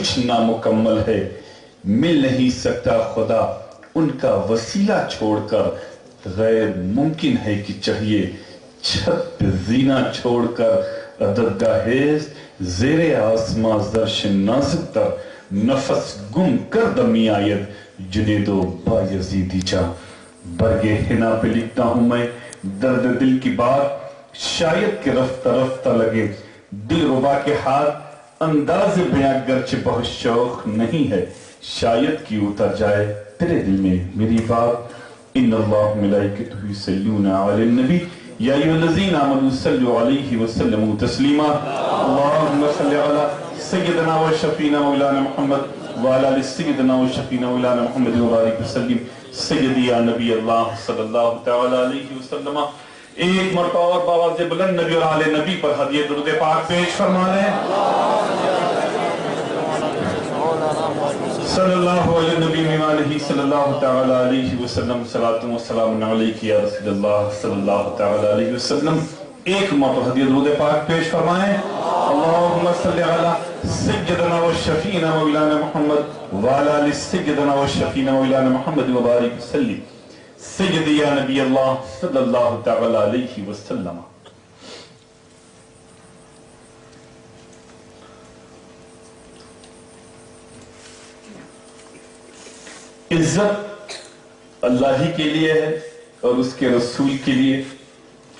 कुछ नामुकम्मल है, मिल नहीं सकता खुदा उनका वसीला छोड़कर। गैर मुमकिन है कि चाहिए छत पे जीना छोड़कर। अददगाहेज ज़ेरे आसमां ज़र्श नाज़िक तर, नफस गुम कर दमी आयत जुनेदो बायज़ीदी जा। बरगे हिना पे लिखता हूं मैं दर्द दिल की बात, शायद के रफ्ता रफ्ता लगे दिल रुबा के हाथ। अंदाज़ बयां गर्च बहुत शौक नहीं है, शायद की उतर जाए तेरे दिल में मेरी बात। इन्नल्लाह मलाइकतहु युसल्लूना अलन नबी या अय्युहल्लज़ीना आमनू सल्लु अलैहि वसल्लमु तस्लीमा। अल्लाहुम्मा सल्लि अला सय्यिदना व शफीना मौलाना मुहम्मद व अला आलि सय्यिदना व शफीना मौलाना मुहम्मद व बारिक वसल्लिम सय्यदी या नबी अल्लाह सल्लल्लाहु तआला अलैहि वसल्लम। एक मरतबा और बाबा से बुलंद नबी और आले नबी पर हदिया दुरूद पाक पेश फरमा लें। सल्लल्लाहु अलैहि नबी व आलिहि सल्लल्लाहु तआला अलैहि वसल्लम। सलातु व सलाम अलैका या रसूलल्लाह सल्लल्लाहु तआला अलैहि वसल्लम। एक मरतबा हदिया दुरूद पाक पेश फरमाएं। अल्लाहुम्मा सल्लि अला सय्यिदना व शफीना मौलाना मुहम्मद व अला आलि सय्यिदना व शफीना मौलाना मुहम्मद व बारिक वसल्लिम सय्यदी या नबी अल्लाह सल्लल्लाहु तआला अलैहि वसल्लम। इज्जत अल्लाह ही के लिए है और उसके रसूल के लिए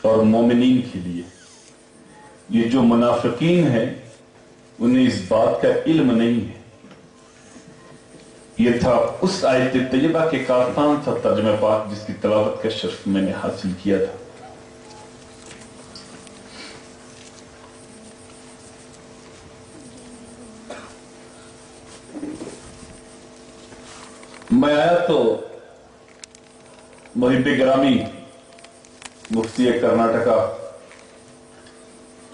और मोमिनीन के लिए। ये जो मुनाफिकीन है उन्हें इस बात का इल्म नहीं है। ये था उस आयत तैयबा के काफान सा तर्जुमा पाक जिसकी तिलावत का शर्फ मैंने हासिल किया था। मैं आया तो मुहिब्बे गिरामी मुफ्ती कर्नाटका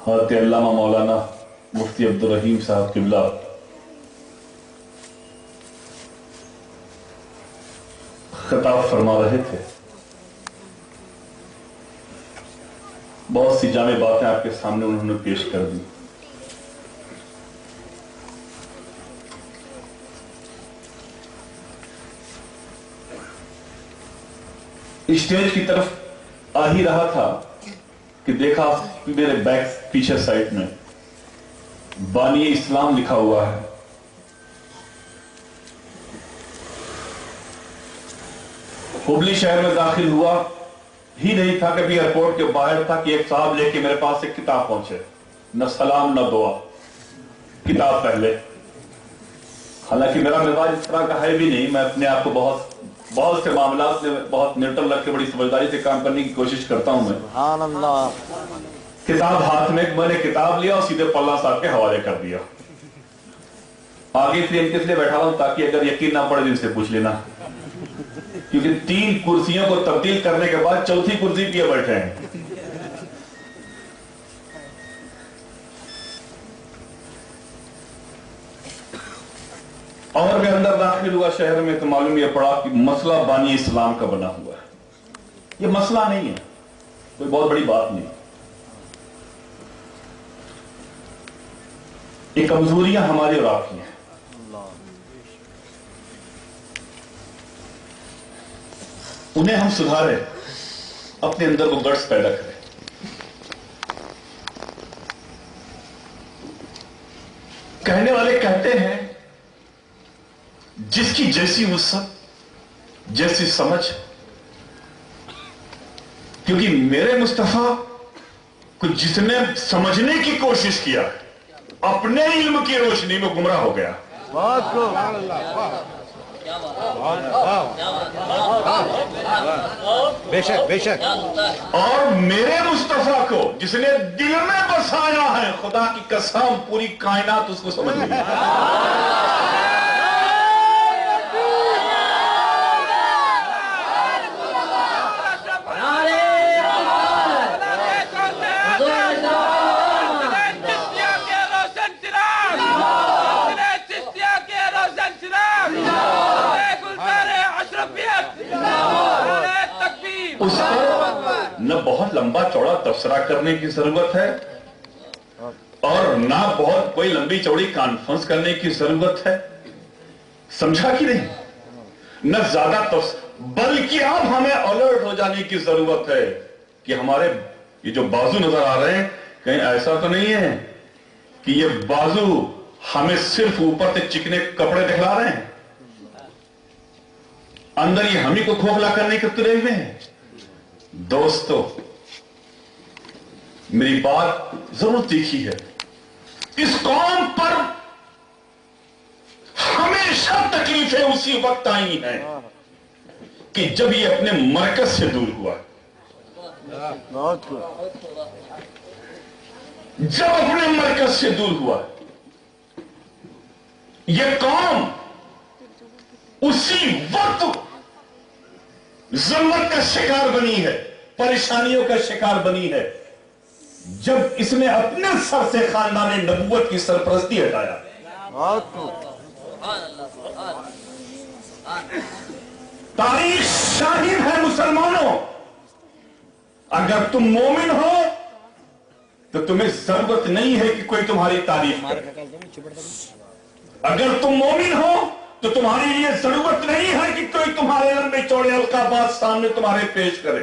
हज़रत अल्लामा मौलाना मुफ्ती अब्दुल रहीम साहब किबला खिताब फरमा रहे थे। बहुत सी जामे बातें आपके सामने उन्होंने पेश कर दी। स्टेज की तरफ आ ही रहा था कि देखा मेरे बैक पीछे साइड में बानी इस्लाम लिखा हुआ है। हुबली शहर में दाखिल हुआ ही नहीं था, कभी एयरपोर्ट के बाहर था कि एक साहब लेके मेरे पास एक किताब पहुंचे। न सलाम न दुआ, किताब पहले। हालांकि मेरा मिजाज इस तरह का है भी नहीं, मैं अपने आप को बहुत से मामलात में बहुत न्यूट्रल रख के बड़ी समझदारी से काम करने की कोशिश करता हूं मैं। सुभान अल्लाह। किताब हाथ में, मैंने किताब लिया और सीधे पल्ला साहब के हवाले कर दिया। आगे इसलिए किस लिए बैठा हूं ताकि अगर यकीन ना पड़े इनसे पूछ लेना, क्योंकि 3 कुर्सियों को तब्दील करने के बाद चौथी कुर्सी पे बैठे हैं। और मैं अंदर दाखिल हुआ शहर में तो मालूम यह पड़ा कि मसला बानी इस्लाम का बना हुआ है। यह मसला नहीं है, कोई बहुत बड़ी बात नहीं। ये कमजोरियां हमारी और आपकी हैं। उन्हें हम सुधारें, अपने अंदर वो गट्स पैदा करें। कहने वाले कहते हैं जिसकी जैसी वुसअत, जैसी समझ, क्योंकि मेरे मुस्तफा को जिसने समझने की कोशिश किया अपने इल्म की रोशनी में गुमराह हो गया। बेशक बेशक। और मेरे मुस्तफा को जिसने दिल में बसाया है, खुदा की कसम पूरी कायनात उसको समझ गई। उसको न बहुत लंबा चौड़ा तबसरा करने की जरूरत है और ना बहुत कोई लंबी चौड़ी कॉन्फ्रेंस करने की जरूरत है, समझा कि नहीं? न ज्यादा तो, बल्कि अब हमें अलर्ट हो जाने की जरूरत है कि हमारे ये जो बाजू नजर आ रहे हैं, कहीं ऐसा तो नहीं है कि ये बाजू हमें सिर्फ ऊपर से चिकने कपड़े दिखला रहे हैं, अंदर ये हम ही को खोखला करने के तुले हुए हैं। दोस्तों, मेरी बात जरूर तीखी है। इस कौम पर हमेशा तकलीफें उसी वक्त आई हैं कि जब ये अपने मरकज से दूर हुआ, जब अपने मरकज से दूर हुआ। ये कौम उसी वक्त ज़ुल्मत का शिकार बनी है, परेशानियों का शिकार बनी है, जब इसने अपने सर से खानदान नबूवत की सरपरस्ती हटाया। तारीख शाहिद है मुसलमानों, अगर तुम मोमिन हो तो तुम्हें जरूरत नहीं है कि कोई तुम्हारी तारीफ करे। अगर तुम मोमिन हो तो तुम्हारी लिए जरूरत नहीं है कि कोई तुम्हारे लंबे चौड़े अलकाबात सामने तुम्हारे पेश करे।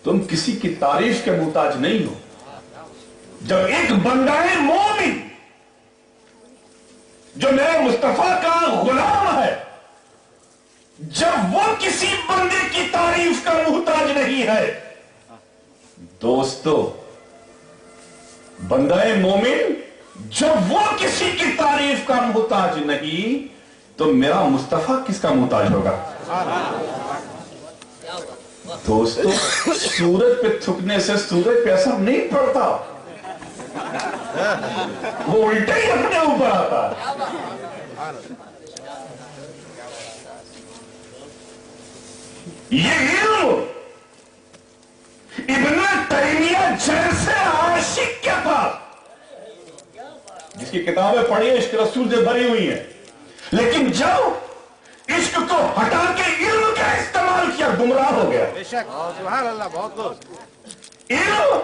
तुम किसी की तारीफ के मुहताज नहीं हो। जब एक बंदाए मोमिन जो मेरे मुस्तफा का गुलाम है, जब वो किसी बंदे की तारीफ का मुहताज नहीं है, दोस्तों, बंदाए मोमिन जब वो किसी की तारीफ का मुहताज नहीं, तो मेरा मुस्तफा किसका मुहताज होगा? दोस्तों, सूरज पे थूकने से सूरज पे असर नहीं पड़ता, वो उल्टे ही अपने ऊपर आता है। ये इल्म इब्न तैमिया जैसे आशिक के पास, जिसकी किताबें पढ़ी है इश्क रसूल से भरी हुई हैं, लेकिन जब इश्क को हटा के इल्म का इस्तेमाल किया, गुमराह हो गया। सुभान अल्लाह, बहुत इल्म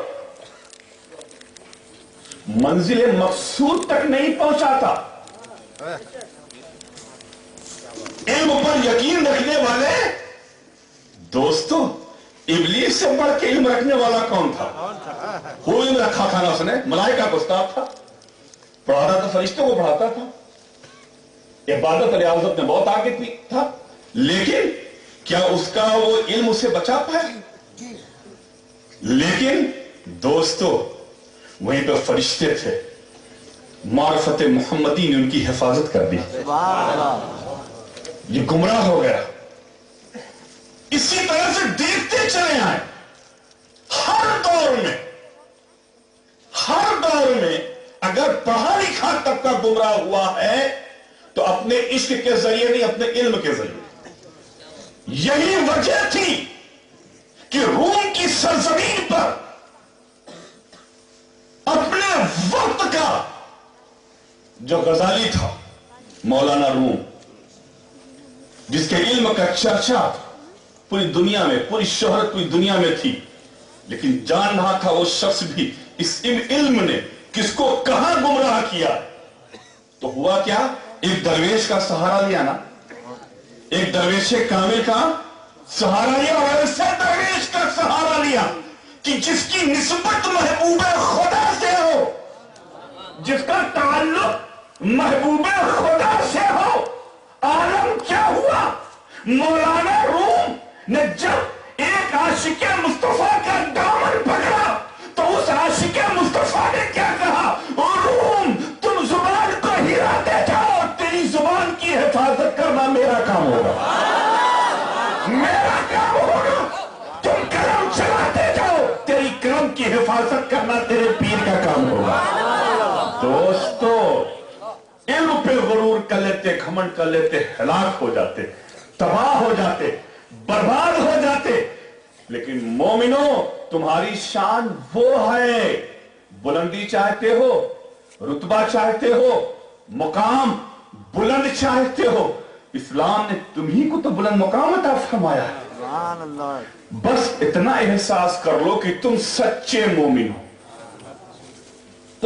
मंजिल मकसूद तक नहीं पहुंचाता। इल्म पर यकीन रखने वाले, दोस्तों, इब्लीस से बढ़ के इल्म रखने वाला कौन था? वो इल्म रखा था ना उसने, मलाइका का उस्ताद था, पढ़ाता था, फरिश्तों को पढ़ाता था, इबादत रियाजत में बहुत आगे था, लेकिन क्या उसका वो इल्म उसे बचा पाया? लेकिन दोस्तों, वहीं पर फरिश्ते थे, मारफत मोहम्मदी ने उनकी हिफाजत कर दी, ये गुमराह हो गया। इसी तरह से देखते चले आए, हर दौर में अगर पढ़ा लिखा तबका गुमराह हुआ है तो अपने इश्क के जरिए नहीं, अपने इल्म के जरिए। यही वजह थी कि रूम की सरजमीन पर अपने वक्त का जो गजाली था, मौलाना रूम, जिसके इल्म का चर्चा पूरी दुनिया में, पूरी शोहरत पूरी दुनिया में थी, लेकिन जान रहा था वो शख्स भी इस इल्म ने किसको कहां गुमराह किया। तो हुआ क्या? एक दरवेश का सहारा लिया ना, एक दरवेश कामिल का सहारा लिया, और ऐसे दरवेश का सहारा लिया कि जिसकी निस्बत महबूबे खुदा से हो, जिसका ताल्लुक महबूबे खुदा से हो। आलम क्या हुआ? मौलाना रूम ने जब एक आशिके मुस्तफा का दामन पकड़ा तो उस आशिके मुस्तफा ने क्या कहा? रूम, तुम जुबान को हिलाते जाओ, तेरी जुबान की हिफाजत करना मेरा काम होगा, मेरा काम होगा। तुम कलम चलाते जाओ, तेरी कलम की हिफाजत करना तेरे पीर का काम होगा। दोस्तों, इल्म पे गुरूर कर लेते, घमंड कर लेते, हलाक हो जाते, तबाह हो जाते, बर्बाद हो जाते। लेकिन मोमिनो, तुम्हारी शान वो है, बुलंदी चाहते हो, रुतबा चाहते हो, मुकाम बुलंद चाहते हो, इस्लाम ने तुम्ही को तो बुलंद मुकाम अता फरमाया है। बस इतना एहसास कर लो कि तुम सच्चे मोमिन हो।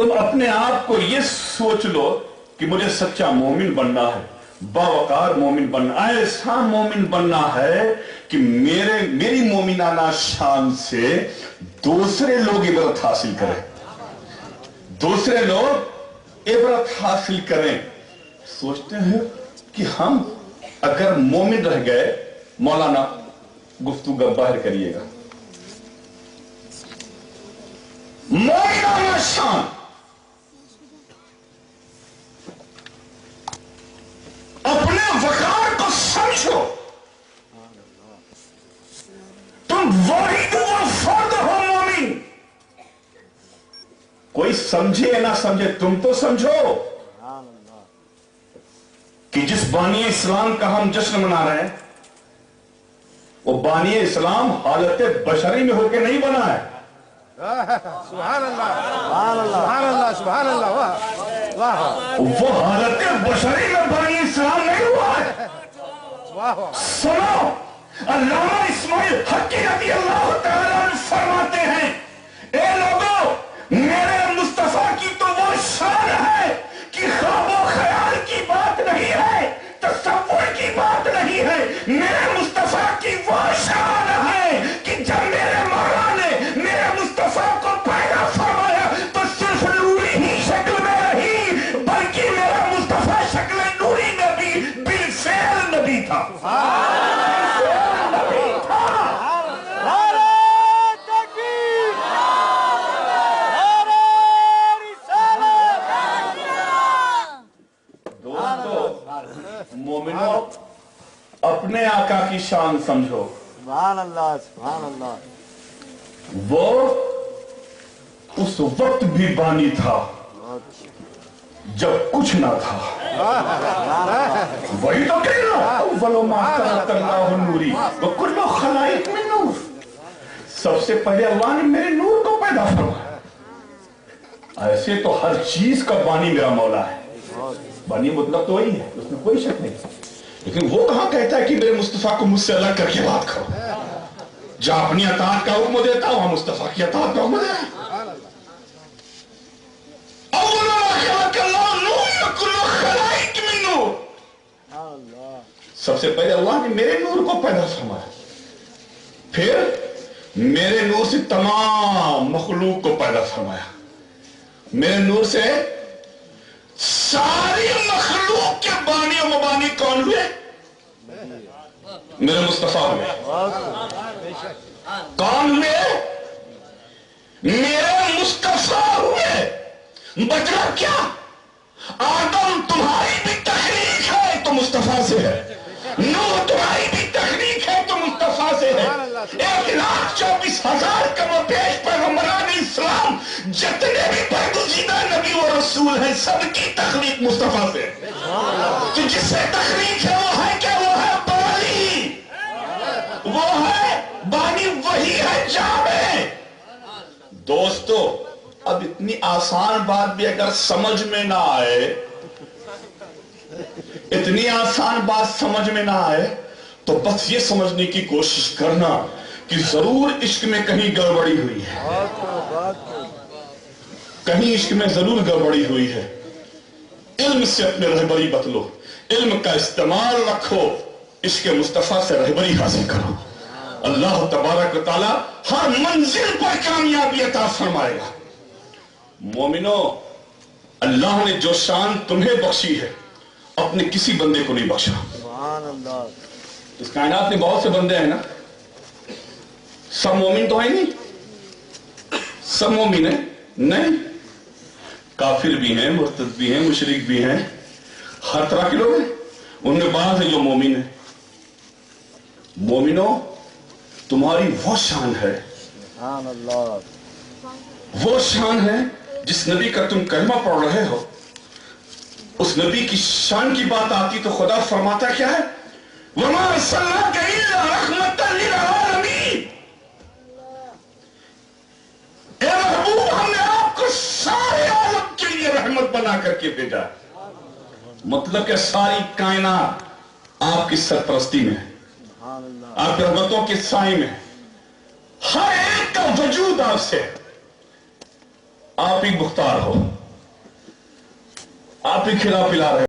तुम अपने आप को ये सोच लो कि मुझे सच्चा मोमिन बनना है, बावकार मोमिन बनना, ऐसा मोमिन बनना है कि मेरी मोमिनाना शान से दूसरे लोग इबरत हासिल करें, दूसरे लोग इबरत हासिल करें। सोचते हैं कि हम अगर मोमिन रह गए, मौलाना गुफ्तगू बाहर करिएगा, मोमिनाना शान, अपने वकार को समझो, तुम वाहिद व फर्द हो मोमिन। कोई समझे या ना समझे, तुम तो समझो कि जिस बानी इस्लाम का हम जश्न मना रहे हैं, वो बानी इस्लाम हालत बशरी में होकर नहीं बना है। सुभान अल्लाह, सुभान अल्लाह, सुभान अल्लाह, सुभान अल्लाह, वाह वाह। वो हालत बशरी में बानी इस्लाम नहीं हुआ है। वाह। सुनो, अल्लामा इस्माइल हक्की रज़ी अल्लाह तआला अन्हु फरमाते हैं, ए लोगों, मेरे मुस्तफा की तो वो शान है कि ख्वाबो ख्याल की बात नहीं है, तसव्वुर की बात नहीं है। मेरे मुस्तफा की वो शान है कि जब मेरे मौला ने मेरे मुस्तफा को पैदा फरमाया तो सिर्फ नूरी ही शक्ल में रही, बल्कि मेरा मुस्तफा शक्ल नूरी में भी बिलफेल नबी था। मोमिनो, अपने आका की शान समझो। सुभान अल्लाह, सुभान अल्लाह। वो उस वक्त भी बानी था जब कुछ ना था। वही तो कह रहा हूं, नूरी वो कुल्लु खलाइक में नूर। सबसे पहले अल्लाह ने मेरे नूर को पैदा फरमाया। ऐसे तो हर चीज का बानी मेरा मौला है, बानी मतलब तो वही है, उसमें कोई शक नहीं। लेकिन वो कहां कहता है कि मेरे मुस्तफा को मुझसे अलग करके बात करो। जहां अपनी अताअत का हुक्म देता वहां मुस्तफा की अताअत का हुक्म दे। सबसे पहले अल्लाह ने मेरे नूर को पैदा फरमाया, फिर मेरे नूर से तमाम मखलूक को पैदा फरमाया। मेरे नूर से सारी मखलूक के बानी और मुबानी कौन हुए? मेरे मुस्तफा हुए। कौन हुए? मेरे मुस्तफा हुए। बदला क्या? आदम तुम्हारी भी तखलीक है तो मुस्तफा से है, नूह तुम्हारी भी तखलीक है तो मुस्तफा से है। 1,24,000 कमोबेश पैगंबरान इस्लाम जितने भी बरगुज़ीदा नबी और रसूल हैं, सबकी तखलीक मुस्तफा से है। तो जिससे तखलीक है वो है क्या? वो है बानी, वो है बानी, वही है जामे। दोस्तों, अब इतनी आसान बात भी अगर समझ में ना आए, इतनी आसान बात समझ में ना आए, तो बस ये समझने की कोशिश करना कि जरूर इश्क में कहीं गड़बड़ी हुई है, कहीं इश्क में जरूर गड़बड़ी हुई है। इल्म से अपने रहबरी बदलो, इल्म का इस्तेमाल रखो, इश्क मुस्तफा से रहबरी हासिल करो। अल्लाह तबारक व तआला हर मंजिल पर कामयाबी अता फरमाएगा। मोमिनो, अल्लाह ने जो शान तुम्हें बख्शी है, अपने किसी बंदे को नहीं बख्शा। इस कायनात में बहुत से बंदे हैं ना, सब मोमिन तो है नहीं, सब मोमिन है नहीं, काफिर भी हैं, मुर्तद भी हैं, मुशरिक भी हैं, हर तरह के लोग हैं। उनमें बाद है जो मोमिन है। मोमिनो, तुम्हारी वो शान है, वो शान है जिस नबी का तुम कलमा पढ़ रहे हो, उस नबी की शान की बात आती तो खुदा फरमाता क्या है? वमा अर्सलनाका इल्ला रहमतन लिल आलमीन। ए महबूब, हमने आपको सारे आलम के लिए रहमत बना करके भेजा। मतलब कि सारी कायनात आपकी सरपरस्ती में है, आपकी रहमतों के साए में है। हर एक का वजूद आपसे, आप ही मुख्तार हो। آپ ہی کھلا پلا رہے